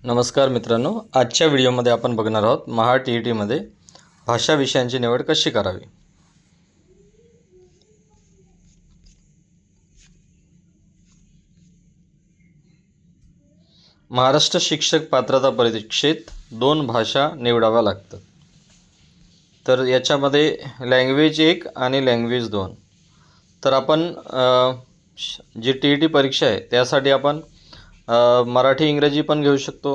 नमस्कार मित्रांनो, आजच्या व्हिडिओमध्ये आपण बघणार आहोत महा TETमध्ये भाषा विषयांची निवड कशी करावी। महाराष्ट्र शिक्षक पात्रता परीक्षेत 2 भाषा निवडाव्या लागतात। तर याच्यामध्ये लँग्वेज 1 आणि लँग्वेज 2। तर आपण जी TET परीक्षा आहे त्यासाठी आपण मराठी इंग्रजी पण घेऊ शकतो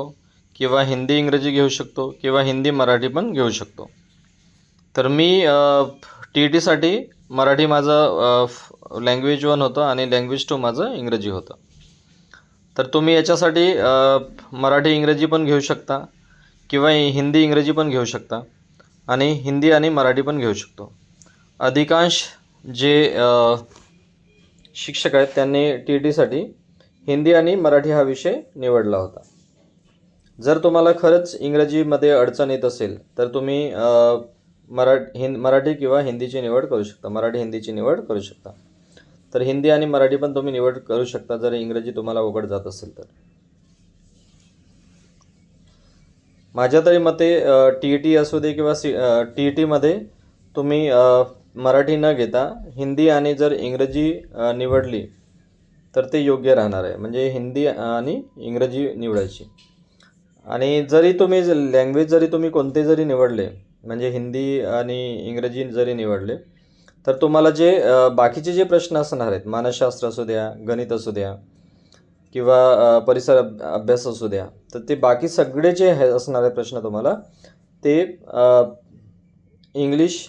किंवा हिंदी इंग्रजी घेऊ शकतो किंवा हिंदी मराठी पण घेऊ शकतो। तर मी TETसाठी मराठी माझं लँग्वेज 1 होतं आणि लँग्वेज 2 माझं इंग्रजी होतं। तर तुम्ही याच्यासाठी मराठी इंग्रजी पण घेऊ शकता किंवा हिंदी इंग्रजी पण घेऊ शकता आणि हिंदी आणि मराठी पण घेऊ शकतो। अधिकांश जे शिक्षक आहेत त्यांनी TETसाठी हिंदी आणि मराठी हा विषय निवडला होता। जर तुम्हाला खरंच इंग्रजीमध्ये अडचण येत असेल तर तुम्ही मराठी किंवा हिंदीची निवड करू शकता, मराठी हिंदीची निवड करू शकता। तर हिंदी आणि मराठी पण तुम्ही निवड करू शकता जर इंग्रजी तुम्हाला अवघड जात असेल तर। माझ्या तरी मते TET असू दे किंवा TETमध्ये तुम्ही मराठी न घेता हिंदी आणि जर इंग्रजी निवडली तर ते योग्य राहणार आहे। म्हणजे हिंदी आणि इंग्रजी निवडायची। आणि जरी तुम्ही लँग्वेज जरी तुम्ही कोणते जरी निवडले म्हणजे हिंदी आणि इंग्रजी जरी निवडले तर तुम्हाला जे बाकीचे जे प्रश्न असणार आहेत, मानसशास्त्र असू द्या, गणित असू द्या किंवा परिसर अभ्यास असू द्या, तर ते बाकी सगळे जे असणारे प्रश्न तुम्हाला ते इंग्लिश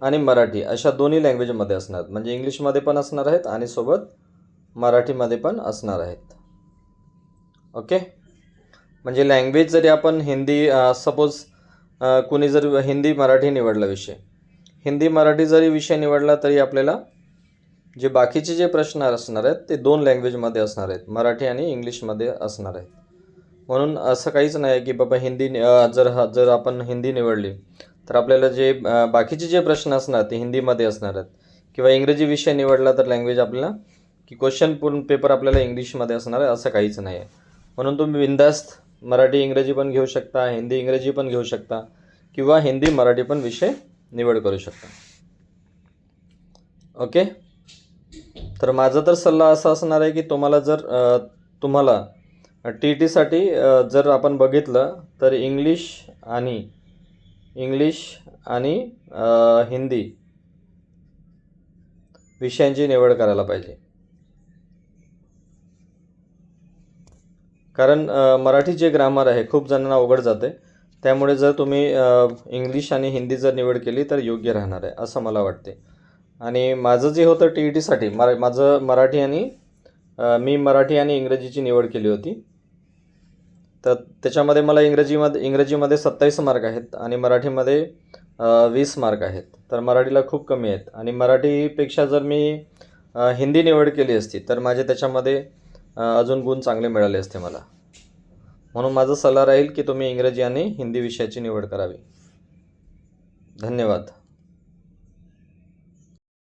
आणि मराठी अशा दोन्ही लँग्वेजमध्ये असणार। म्हणजे इंग्लिशमध्ये पण असणार आहेत आणि सोबत मराठीमध्ये पण असणार आहेत। ओके, म्हणजे लँग्वेज जरी आपण हिंदी सपोज कोणी जर हिंदी मराठी निवडला विषय, हिंदी मराठी जरी विषय निवडला तरी आपल्याला जे बाकीचे जे प्रश्न असणार आहेत ते 2 लँग्वेजमध्ये असणार आहेत, मराठी आणि इंग्लिशमध्ये असणार आहेत। म्हणून असं काहीच नाही की बाबा हिंदी जर आपण हिंदी निवडली तर आपल्याला जे बाकीचे जे प्रश्न असणार ते हिंदीमध्ये असणार आहेत किंवा इंग्रजी विषय निवडला तर लँग्वेज आपल्याला की क्वेश्चन पेपर आपल्याला इंग्लिशमध्ये असणार आहे, असं काहीच नाही आहे। म्हणून तुम्ही बिनधास्त मराठी इंग्रजी पण घेऊ शकता, हिंदी इंग्रजी पण घेऊ शकता किंवा हिंदी मराठी पण विषय निवड करू शकता। ओके, तर माझा तर सल्ला असा असणार आहे की तुम्हाला TETसाठी जर आपण बघितलं तर इंग्लिश आणि हिंदी विषयांची निवड करायला पाहिजे। कारण मराठी जे ग्रामर आहे खूप जणांना अवघड जाते, त्यामुळे जर तुम्ही इंग्लिश आणि हिंदी जर निवड केली तर योग्य राहणार आहे असं मला वाटते। आणि माझं जे होतं TETसाठी माझं मी मराठी आणि इंग्रजीची निवड केली होती। तर त्याच्यामध्ये मला इंग्रजीमध्ये 27 मार्क आहेत आणि मराठीमध्ये 20 मार्क आहेत। तर मराठीला खूप कमी आहेत आणि मराठीपेक्षा जर मी हिंदी निवड केली असती तर माझे त्याच्यामध्ये अजून गुण चांगले मिळाले असते मला। म्हणून माझा सल्ला राहील की तुम्ही इंग्रजी आणि हिंदी विषयाची निवड करावी। धन्यवाद।